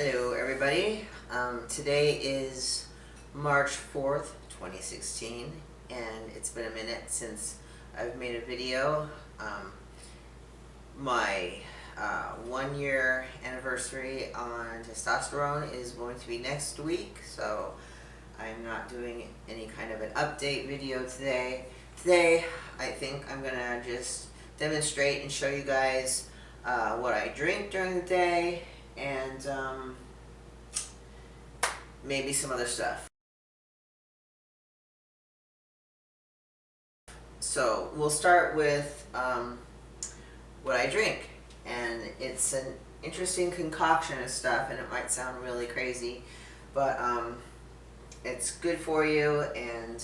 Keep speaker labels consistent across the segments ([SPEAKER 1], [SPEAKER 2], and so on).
[SPEAKER 1] Hello everybody. Today is March 4th, 2016, and it's been a minute since I've made a video. My 1 year anniversary on testosterone is going to be next week, so I'm not doing any kind of an update video today. Today, I think I'm gonna just demonstrate and show you guys what I drink during the day, and maybe some other stuff. So we'll start with what I drink, and it's an interesting concoction of stuff, and it might sound really crazy, but it's good for you and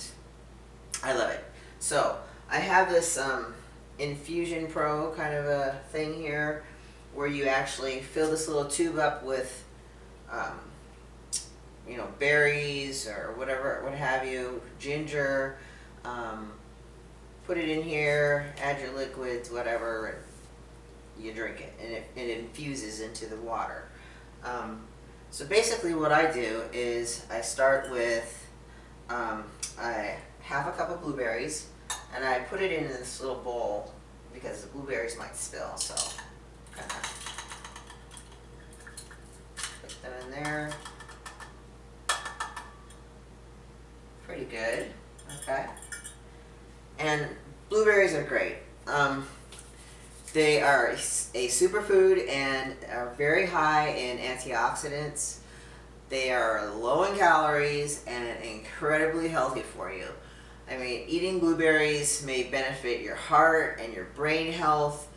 [SPEAKER 1] I love it. So I have this Infusion Pro kind of a thing here where you actually fill this little tube up with berries or whatever, what have you, ginger, put it in here, add your liquids, whatever, and you drink it, and it infuses into the water. So basically what I do is I start with half a cup of blueberries, and I put it in this little bowl because the blueberries might spill, so kind of put them in there. Pretty good, okay. And blueberries are great. They are a superfood and are very high in antioxidants. They are low in calories and incredibly healthy for you. I mean, eating blueberries may benefit your heart and your brain health,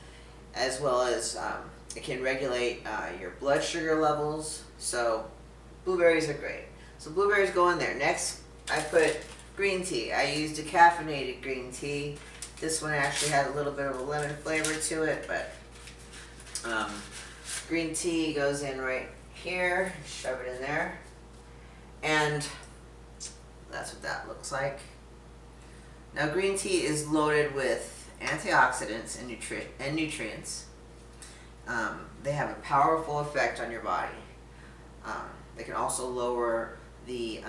[SPEAKER 1] as well as it can regulate your blood sugar levels. So blueberries are great. So blueberries go in there. Next, I put green tea. I used decaffeinated green tea. This one actually had a little bit of a lemon flavor to it, but green tea goes in right here. Shove it in there. And that's what that looks like. Now, green tea is loaded with antioxidants and nutrients. They have a powerful effect on your body. They can also lower the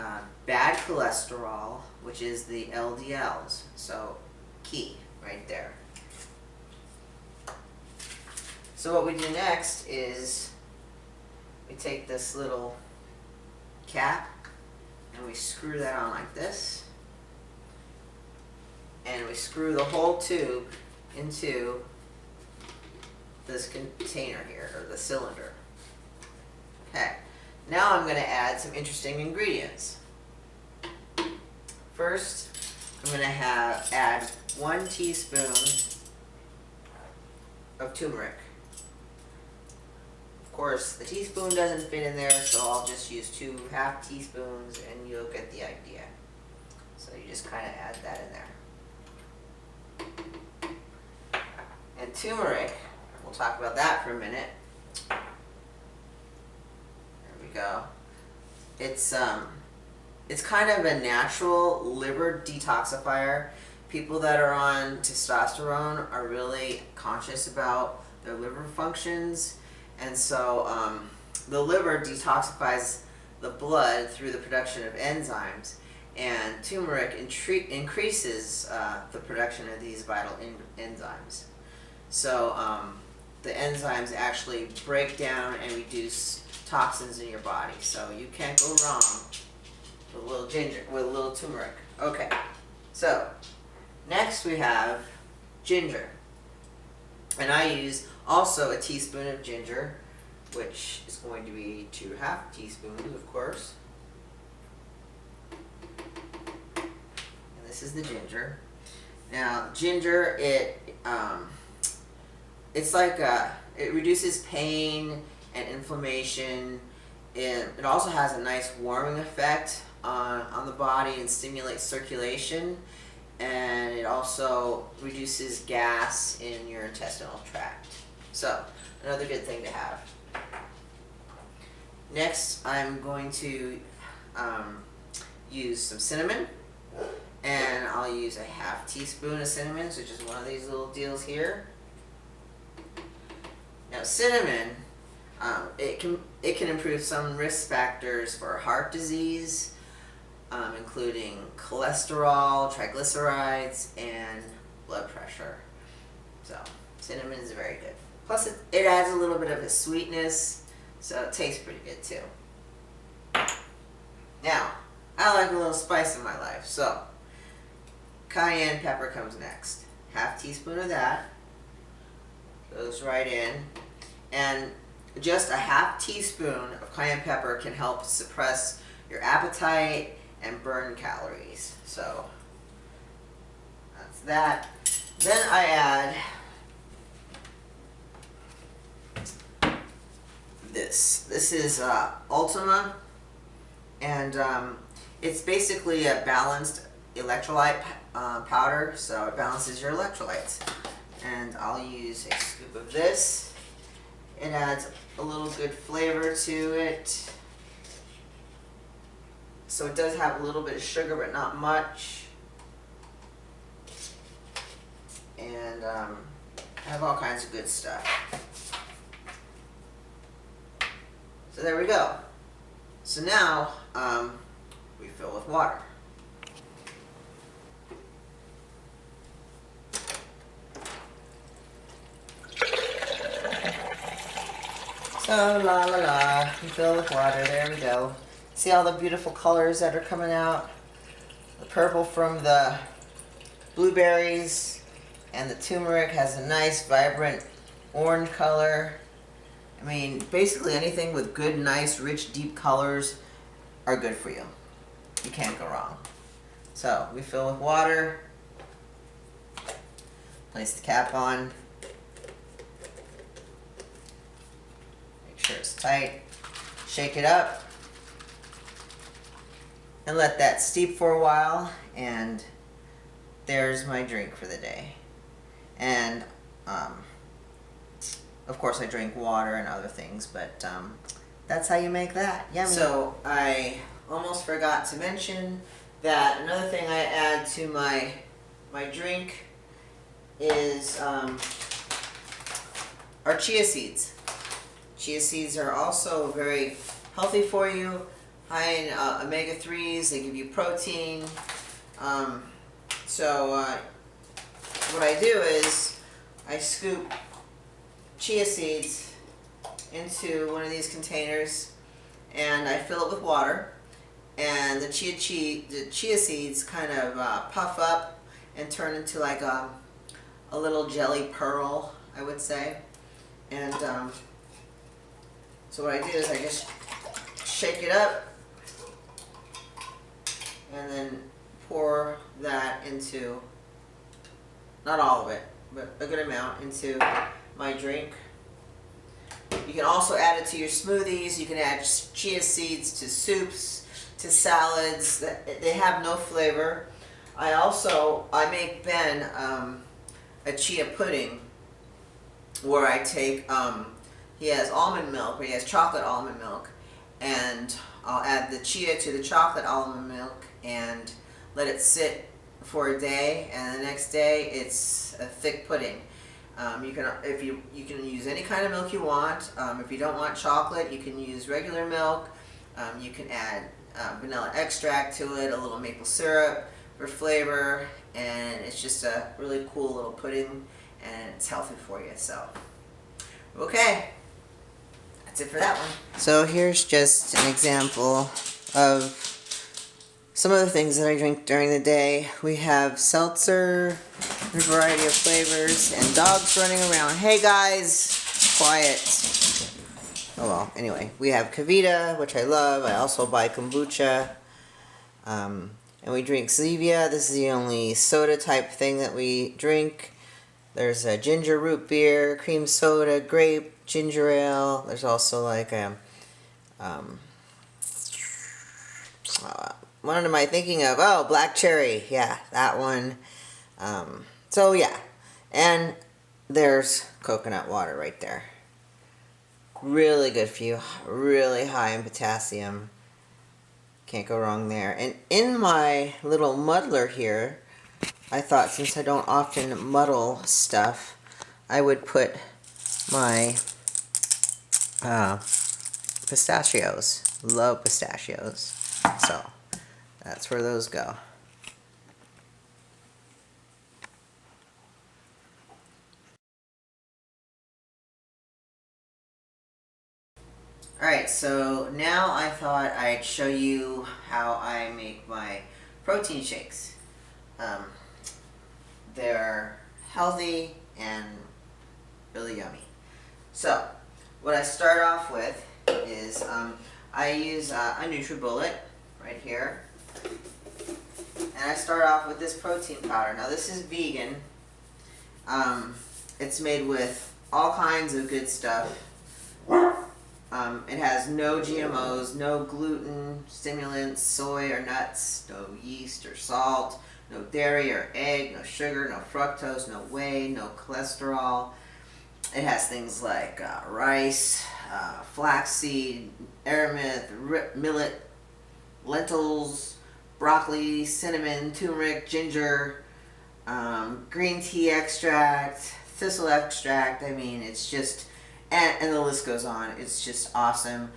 [SPEAKER 1] bad cholesterol, which is the LDLs. So, key right there. So what we do next is we take this little cap and we screw that on like this, and we screw the whole tube into this container here, or the cylinder. Okay, now I'm going to add some interesting ingredients. First, I'm going to add 1 teaspoon of turmeric. Of course, the teaspoon doesn't fit in there, so I'll just use 2 half teaspoons and you'll get the idea. So you just kind of add that in there. And turmeric, we'll talk about that for a minute. There we go. It's kind of a natural liver detoxifier. People that are on testosterone are really conscious about their liver functions, and so the liver detoxifies the blood through the production of enzymes, and turmeric increases the production of these vital enzymes. So the enzymes actually break down and reduce toxins in your body, so you can't go wrong with a little turmeric. Okay, so next we have ginger, and I use also a teaspoon of ginger, which is going to be 2 half teaspoons, of course. And this is the ginger. Now, ginger, it's like it reduces pain and inflammation. It also has a nice warming effect on the body and stimulates circulation, and it also reduces gas in your intestinal tract. So, another good thing to have. Next, I'm going to use some cinnamon, and I'll use a half teaspoon of cinnamon, so just one of these little deals here. Now, cinnamon, It can improve some risk factors for heart disease, including cholesterol, triglycerides, and blood pressure. So cinnamon is very good. Plus it adds a little bit of a sweetness, so it tastes pretty good too. Now, I like a little spice in my life, so cayenne pepper comes next. Half teaspoon of that goes right in, and just a half teaspoon of cayenne pepper can help suppress your appetite and burn calories. So that's that. Then I add this. This is Ultima, and it's basically a balanced electrolyte powder, so it balances your electrolytes. And I'll use a scoop of this. It adds a little good flavor to it. So it does have a little bit of sugar, but not much. And I have all kinds of good stuff. So there we go. So now we fill with water. So la la la, we fill with water, there we go. See all the beautiful colors that are coming out? The purple from the blueberries, and the turmeric has a nice vibrant orange color. I mean, basically anything with good, nice, rich, deep colors are good for you. You can't go wrong. So we fill with water, place the cap on, make sure it's tight, shake it up, and let that steep for a while, and there's my drink for the day. And of course I drink water and other things, but that's how you make that. Yummy. So I almost forgot to mention that another thing I add to my drink is our chia seeds. Chia seeds are also very healthy for you, high in omega-3s, they give you protein. What I do is I scoop chia seeds into one of these containers and I fill it with water, and the chia seeds kind of puff up and turn into like a little jelly pearl, I would say. And so what I do is I just shake it up and then pour that into, not all of it, but a good amount, into my drink. You can also add it to your smoothies. You can add chia seeds to soups, to salads. They have no flavor. I make Ben a chia pudding where I take, he has almond milk, or he has chocolate almond milk, and I'll add the chia to the chocolate almond milk and let it sit for a day, and the next day it's a thick pudding. You can use any kind of milk you want. If you don't want chocolate, you can use regular milk. You can add vanilla extract to it, a little maple syrup for flavor, and it's just a really cool little pudding, and it's healthy for you. So, okay, that's it for that one. So here's just an example of some of the things that I drink during the day. We have seltzer, a variety of flavors, and dogs running around. Hey guys, quiet. Oh well, anyway, we have Kavita, which I love. I also buy kombucha. And we drink Zevia. This is the only soda type thing that we drink. There's a ginger root beer, cream soda, grape, ginger ale. There's also like a what am I thinking of? Oh, black cherry. Yeah, that one. So yeah, and there's coconut water right there. Really good for you. Really high in potassium. Can't go wrong there. And in my little muddler here, I thought since I don't often muddle stuff, I would put my pistachios. Love pistachios. So that's where those go. Alright, so now I thought I'd show you how I make my protein shakes. They're healthy and really yummy. So, what I start off with is I use a NutriBullet right here. And I start off with this protein powder. Now this is vegan. It's made with all kinds of good stuff. It has no GMOs, no gluten, stimulants, soy or nuts, no yeast or salt, no dairy or egg, no sugar, no fructose, no whey, no cholesterol. It has things like rice, flaxseed, aramis, millet, lentils, broccoli, cinnamon, turmeric, ginger, green tea extract, thistle extract. I mean, it's just, and the list goes on. It's just awesome.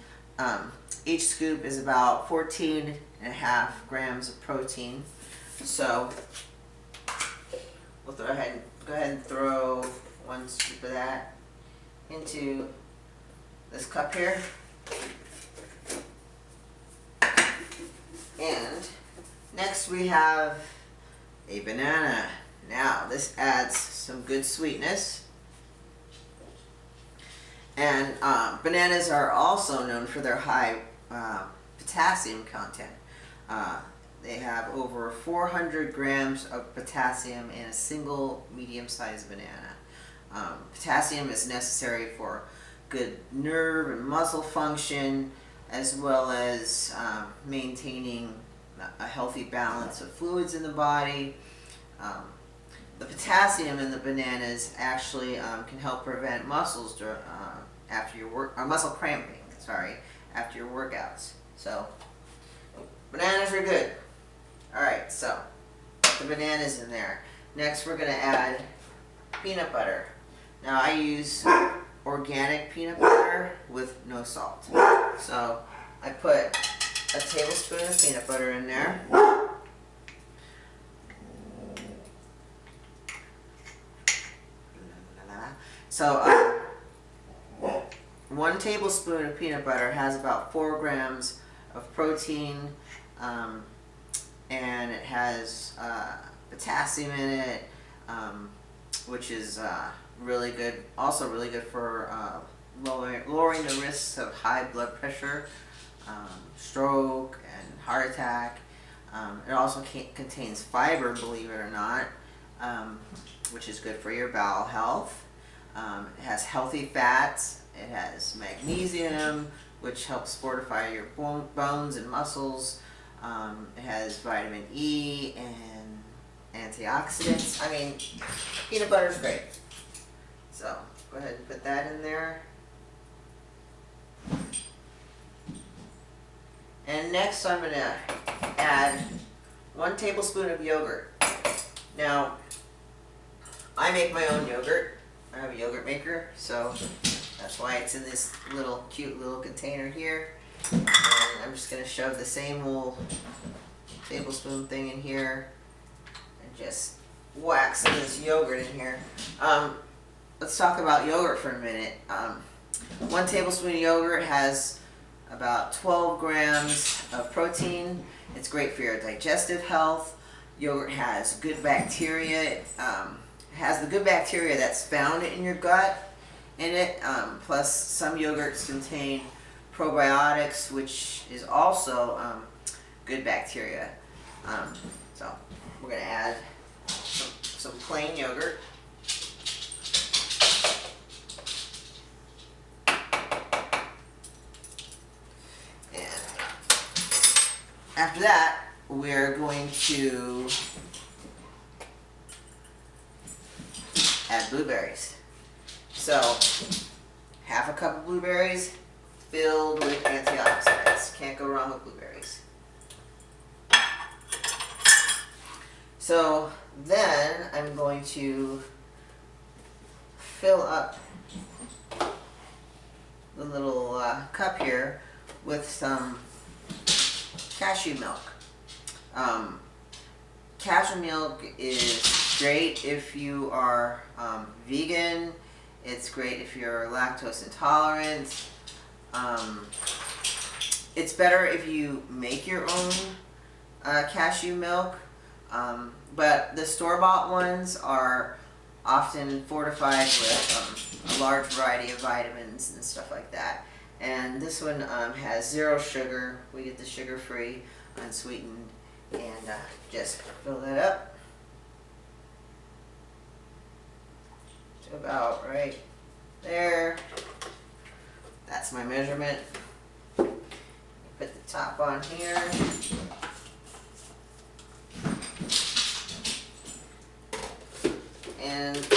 [SPEAKER 1] Each scoop is about 14.5 grams of protein. So we'll go ahead and throw 1 scoop of that into this cup here. And next we have a banana. Now this adds some good sweetness. And bananas are also known for their high potassium content. They have over 400 grams of potassium in a single medium-sized banana. Potassium is necessary for good nerve and muscle function, as well as maintaining a healthy balance of fluids in the body. The potassium in the bananas actually can help prevent muscle cramping. After your workouts. So bananas are good. All right, so put the bananas in there. Next, we're going to add peanut butter. Now I use organic peanut butter with no salt. So I put a tablespoon of peanut butter in there. So 1 tablespoon of peanut butter has about 4 grams of protein, and it has potassium in it, which is really good. Also really good for lowering the risks of high blood pressure, stroke, and heart attack. It also contains fiber, believe it or not, which is good for your bowel health. It has healthy fats. It has magnesium, which helps fortify your bones and muscles. It has vitamin E and antioxidants. I mean, peanut butter is great. So go ahead and put that in there. And next I'm going to add 1 tablespoon of yogurt. Now, I make my own yogurt. I have a yogurt maker, so that's why it's in this cute little container here. And I'm just going to shove the same old tablespoon thing in here and just whack some of this yogurt in here. Let's talk about yogurt for a minute. 1 tablespoon of yogurt has about 12 grams of protein. It's great for your digestive health. Yogurt has good bacteria. It has the good bacteria that's found in your gut in it. Plus, some yogurts contain probiotics, which is also good bacteria. So we're going to add some plain yogurt. And after that, we're going to add blueberries. So, half a cup of blueberries filled with antioxidants. Can't go wrong with blueberries. So then I'm going to fill up the little cup here with some cashew milk. Cashew milk is great if you are vegan. It's great if you're lactose intolerant. It's better if you make your own cashew milk, but the store-bought ones are often fortified with a large variety of vitamins and stuff like that. And this one has 0 sugar. We get the sugar-free, unsweetened, and just fill that up to about right there. That's my measurement. Put the top on here. And do a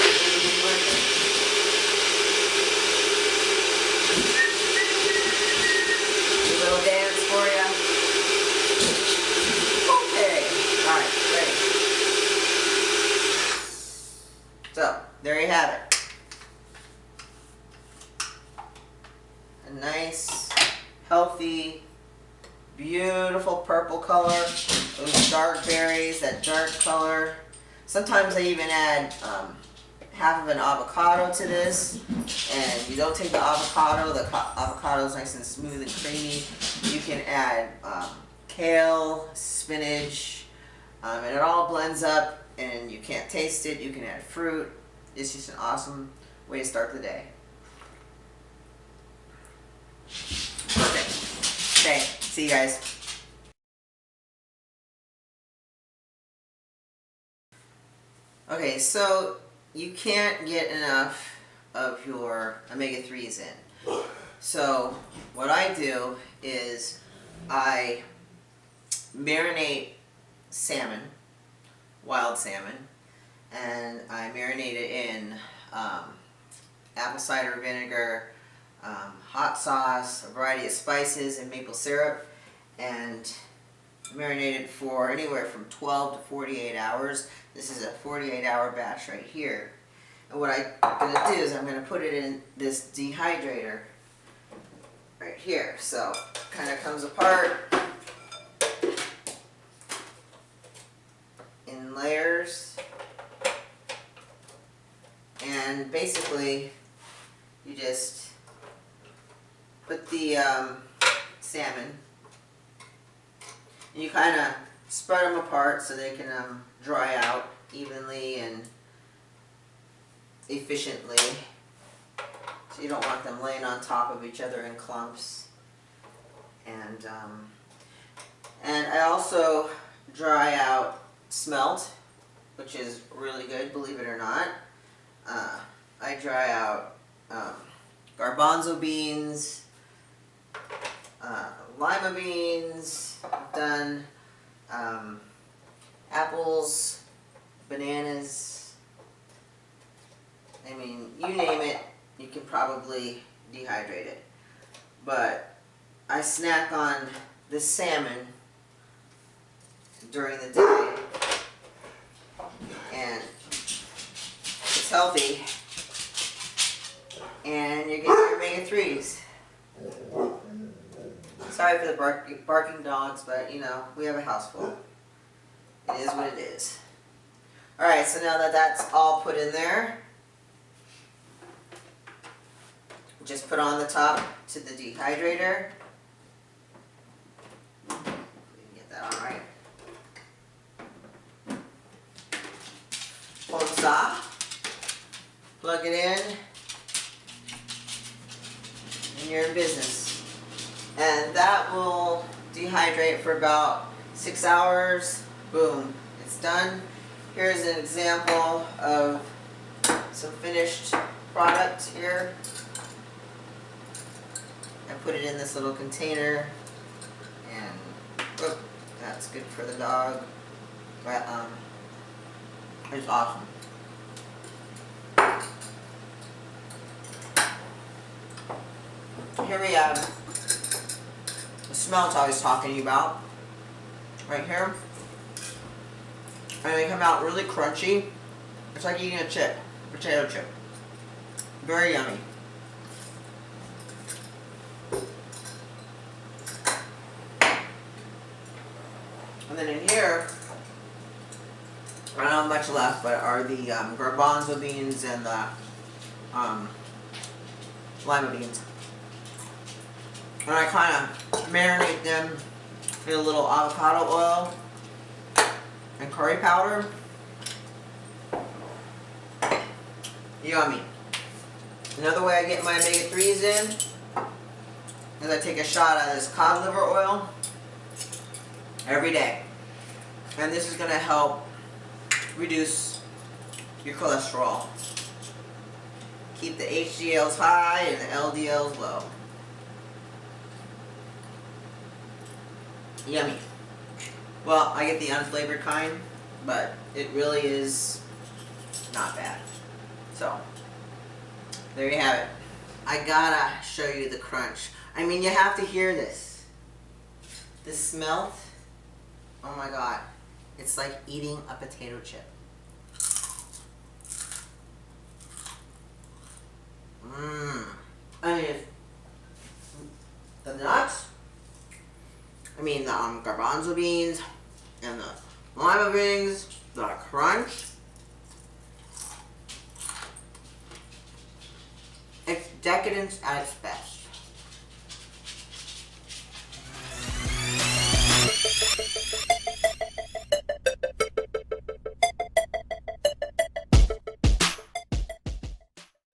[SPEAKER 1] little dance for you. Okay. Alright, ready. So, there you have it. A nice, healthy, beautiful purple color. Those dark berries, that dark color. Sometimes I even add half of an avocado to this, and you don't take the avocado. The avocado is nice and smooth and creamy. You can add kale, spinach, and it all blends up, and you can't taste it. You can add fruit. It's just an awesome way to start the day. Perfect. Okay, see you guys. Okay, so you can't get enough of your omega-3s in. So what I do is I marinate salmon, wild salmon, and I marinate it in apple cider vinegar, hot sauce, a variety of spices, and maple syrup, and marinate it for anywhere from 12 to 48 hours. This is a 48-hour batch right here. And what I'm going to do is I'm going to put it in this dehydrator right here. So it kind of comes apart in layers. And basically you just put the salmon, and you kind of spread them apart so they can dry out evenly and efficiently. So you don't want them laying on top of each other in clumps. And I also dry out smelt, which is really good, believe it or not. I dry out garbanzo beans, lima beans. I've done apples, bananas. I mean, you name it, you can probably dehydrate it. But I snack on this salmon during the day, and it's healthy, and you get your omega-3s. Sorry for the barking dogs, but you know, we have a house full. It is what it is. Alright, so now that that's all put in there, just put on the top to the dehydrator. We can get that on right. Pull this off, plug it in, and you're in business. And that will dehydrate for about 6 hours. Boom, it's done. Here's an example of some finished product here. I put it in this little container, and whoop, that's good for the dog. But it's awesome. Here we have the smelt I was talking to you about, right here. And they come out really crunchy. It's like eating a chip, potato chip. Very yummy. I don't have much left, but are the garbanzo beans and the lima beans. And I kind of marinate them in a little avocado oil and curry powder. Yummy. Another way I get my omega-3s in is I take a shot of this cod liver oil every day. And this is going to help reduce your cholesterol. Keep the HDLs high and the LDLs low. Yummy. Well, I get the unflavored kind, but it really is not bad. So, there you have it. I gotta show you the crunch. I mean, you have to hear this. The smell, oh my god. It's like eating a potato chip. I mean, the nuts, I mean the garbanzo beans and the lima beans, the crunch. It's decadence at its best.